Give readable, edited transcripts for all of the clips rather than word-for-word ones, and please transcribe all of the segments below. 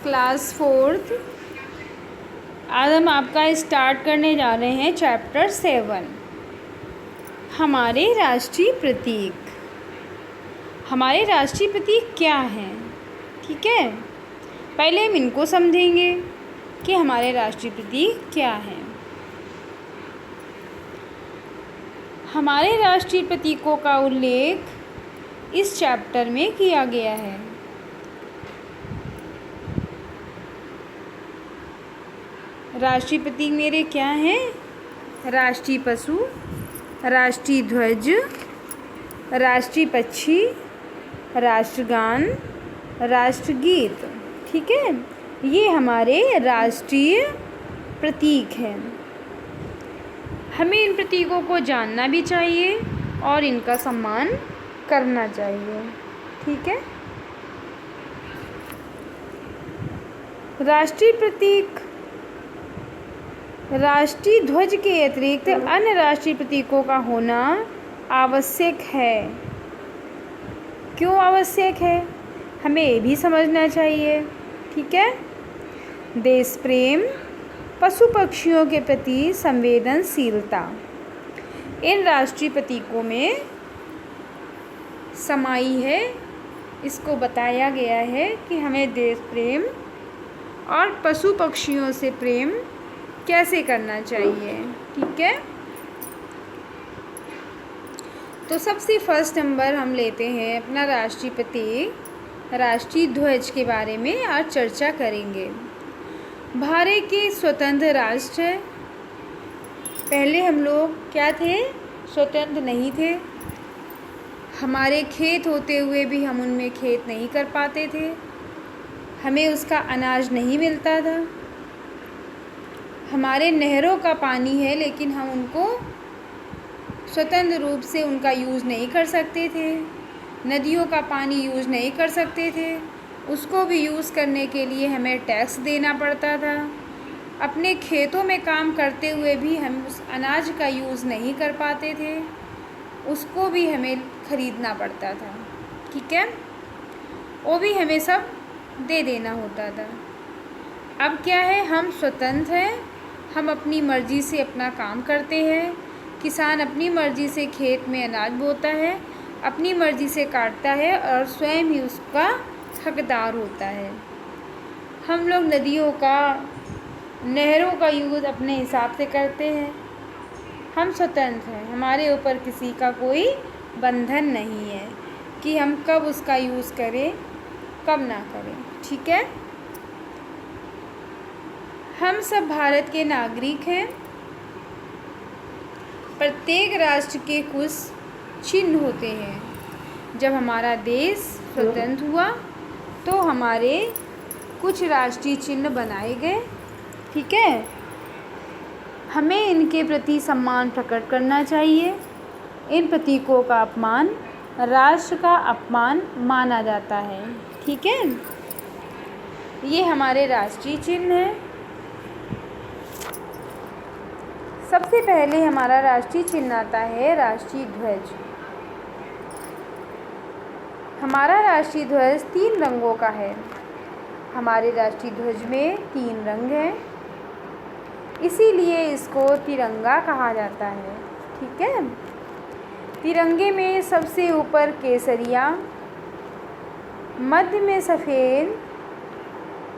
Class 4th। आज हम आपका स्टार्ट करने जा रहे हैं चैप्टर 7, हमारे राष्ट्रीय प्रतीक। हमारे राष्ट्रीय प्रतीक क्या हैं? ठीक है, पहले हम इनको समझेंगे कि हमारे राष्ट्रीय प्रतीक क्या हैं। हमारे राष्ट्रीय प्रतीकों का उल्लेख इस चैप्टर में किया गया है। राष्ट्रीय प्रतीक मेरे क्या हैं? राष्ट्रीय पशु, राष्ट्रीय ध्वज, राष्ट्रीय पक्षी, राष्ट्रगान, राष्ट्रगीत। ठीक है, ये हमारे राष्ट्रीय प्रतीक हैं। हमें इन प्रतीकों को जानना भी चाहिए और इनका सम्मान करना चाहिए। ठीक है, राष्ट्रीय प्रतीक राष्ट्रीय ध्वज के अतिरिक्त अन्य राष्ट्रीय प्रतीकों का होना आवश्यक है। क्यों आवश्यक है, हमें ये भी समझना चाहिए। ठीक है, देश प्रेम, पशु पक्षियों के प्रति संवेदनशीलता, इन राष्ट्रीय प्रतीकों में समाई है। इसको बताया गया है कि हमें देश प्रेम और पशु पक्षियों से प्रेम कैसे करना चाहिए। ठीक है, तो सबसे फर्स्ट नंबर हम लेते हैं अपना राष्ट्रीय प्रतीक राष्ट्रीय ध्वज के बारे में आज चर्चा करेंगे। भारत के स्वतंत्र राष्ट्र है। पहले हम लोग क्या थे? स्वतंत्र नहीं थे। हमारे खेत होते हुए भी हम उनमें खेत नहीं कर पाते थे। हमें उसका अनाज नहीं मिलता था। हमारे नहरों का पानी है लेकिन हम उनको स्वतंत्र रूप से उनका यूज़ नहीं कर सकते थे। नदियों का पानी यूज़ नहीं कर सकते थे। उसको भी यूज़ करने के लिए हमें टैक्स देना पड़ता था। अपने खेतों में काम करते हुए भी हम उस अनाज का यूज़ नहीं कर पाते थे। उसको भी हमें ख़रीदना पड़ता था। ठीक है, वो भी हमें सब दे देना होता था। अब क्या है, हम स्वतंत्र हैं। हम अपनी मर्ज़ी से अपना काम करते हैं। किसान अपनी मर्ज़ी से खेत में अनाज बोता है, अपनी मर्ज़ी से काटता है और स्वयं ही उसका हकदार होता है। हम लोग नदियों का, नहरों का यूज़ अपने हिसाब से करते हैं। हम स्वतंत्र हैं। हमारे ऊपर किसी का कोई बंधन नहीं है कि हम कब उसका यूज़ करें कब ना करें। ठीक है, हम सब भारत के नागरिक हैं। प्रत्येक राष्ट्र के कुछ चिन्ह होते हैं। जब हमारा देश स्वतंत्र हुआ तो हमारे कुछ राष्ट्रीय चिन्ह बनाए गए। ठीक है, हमें इनके प्रति सम्मान प्रकट करना चाहिए। इन प्रतीकों का अपमान राष्ट्र का अपमान माना जाता है। ठीक है, ये हमारे राष्ट्रीय चिन्ह हैं। सबसे पहले हमारा राष्ट्रीय चिन्ह आता है राष्ट्रीय ध्वज। हमारा राष्ट्रीय ध्वज 3 रंगों का है। हमारे राष्ट्रीय ध्वज में 3 रंग हैं, इसीलिए इसको तिरंगा कहा जाता है। ठीक है, तिरंगे में सबसे ऊपर केसरिया, मध्य में सफ़ेद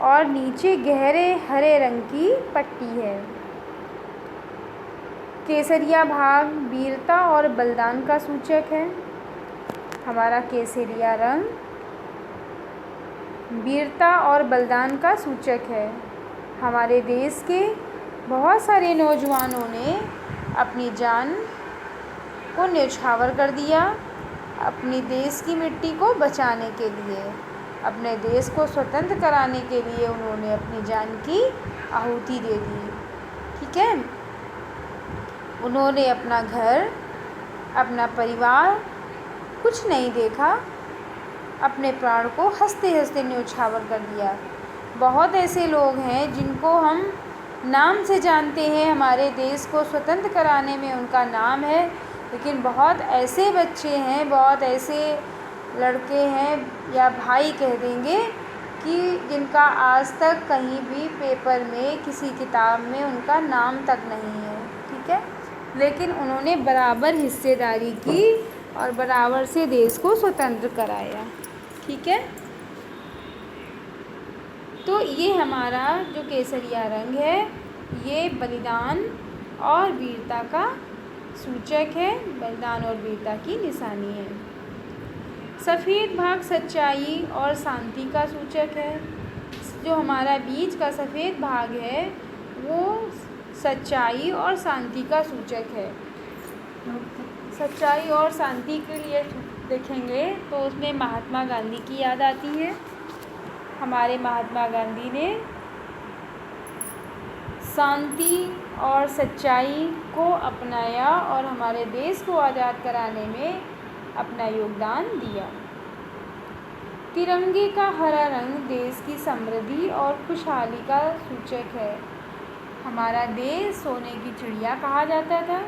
और नीचे गहरे हरे रंग की पट्टी है। केसरिया भाग वीरता और बलिदान का सूचक है। हमारा केसरिया रंग वीरता और बलिदान का सूचक है। हमारे देश के बहुत सारे नौजवानों ने अपनी जान को न्यौछावर कर दिया अपनी देश की मिट्टी को बचाने के लिए। अपने देश को स्वतंत्र कराने के लिए उन्होंने अपनी जान की आहुति दे दी। ठीक है, उन्होंने अपना घर, अपना परिवार कुछ नहीं देखा, अपने प्राण को हंसते हंसते न्यौछावर कर दिया। बहुत ऐसे लोग हैं जिनको हम नाम से जानते हैं, हमारे देश को स्वतंत्र कराने में उनका नाम है, लेकिन बहुत ऐसे बच्चे हैं, बहुत ऐसे लड़के हैं या भाई कह देंगे कि जिनका आज तक कहीं भी पेपर में किसी किताब में उनका नाम तक नहीं है, ठीक है। लेकिन उन्होंने बराबर हिस्सेदारी की और बराबर से देश को स्वतंत्र कराया, ठीक है। तो ये हमारा जो केसरिया रंग है ये बलिदान और वीरता का सूचक है, बलिदान और वीरता की निशानी है। सफ़ेद भाग सच्चाई और शांति का सूचक है। जो हमारा बीच का सफ़ेद भाग है वो सच्चाई और शांति का सूचक है। सच्चाई और शांति के लिए देखेंगे तो उसमें महात्मा गांधी की याद आती है। हमारे महात्मा गांधी ने शांति और सच्चाई को अपनाया और हमारे देश को आज़ाद कराने में अपना योगदान दिया। तिरंगे का हरा रंग देश की समृद्धि और खुशहाली का सूचक है। हमारा देश सोने की चिड़िया कहा जाता था।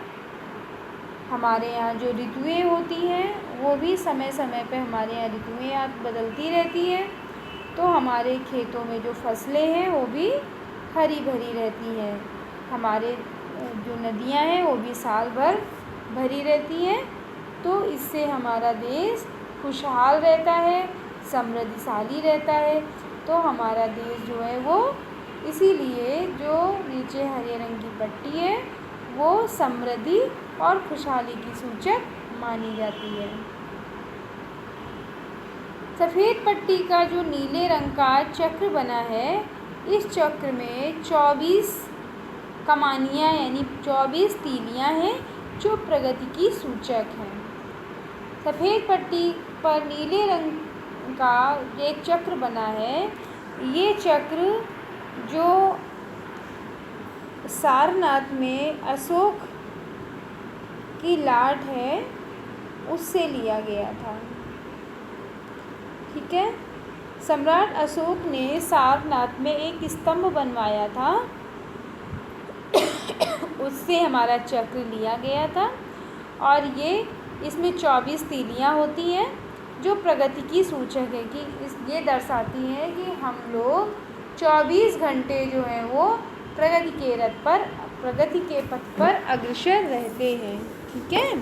हमारे यहाँ जो ऋतुएं होती हैं वो भी समय समय पे हमारे यहाँ ऋतुएं बदलती रहती हैं, तो हमारे खेतों में जो फसलें हैं वो भी हरी भरी रहती हैं। हमारे जो नदियाँ हैं वो भी साल भर भरी रहती हैं, तो इससे हमारा देश खुशहाल रहता है, समृद्धशाली रहता है। तो हमारा देश जो है वो इसीलिए जो नीचे हरे रंग की पट्टी है वो समृद्धि और खुशहाली की सूचक मानी जाती है। सफ़ेद पट्टी का जो नीले रंग का चक्र बना है, इस चक्र में 24 कमानियाँ यानी 24 तीलियाँ हैं जो प्रगति की सूचक हैं। सफ़ेद पट्टी पर नीले रंग का एक चक्र बना है। ये चक्र जो सारनाथ में अशोक की लाट है उससे लिया गया था, ठीक है। सम्राट अशोक ने सारनाथ में एक स्तंभ बनवाया था, उससे हमारा चक्र लिया गया था। और ये इसमें 24 तीलियाँ होती हैं जो प्रगति की सूचक है कि ये दर्शाती है कि हम लोग 24 घंटे जो हैं वो प्रगति के पथ पर अग्रसर रहते हैं, ठीक है।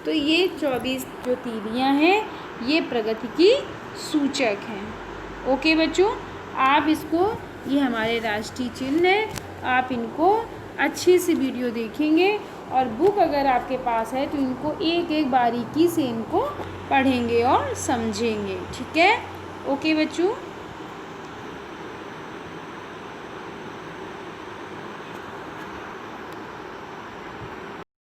तो ये 24 जो तीलियाँ हैं ये प्रगति की सूचक हैं। ओके बच्चों, आप इसको, ये हमारे राष्ट्रीय चिन्ह है, आप इनको अच्छे से वीडियो देखेंगे और बुक अगर आपके पास है तो इनको एक एक बारीकी से इनको पढ़ेंगे और समझेंगे, ठीक है। ओके बच्चों।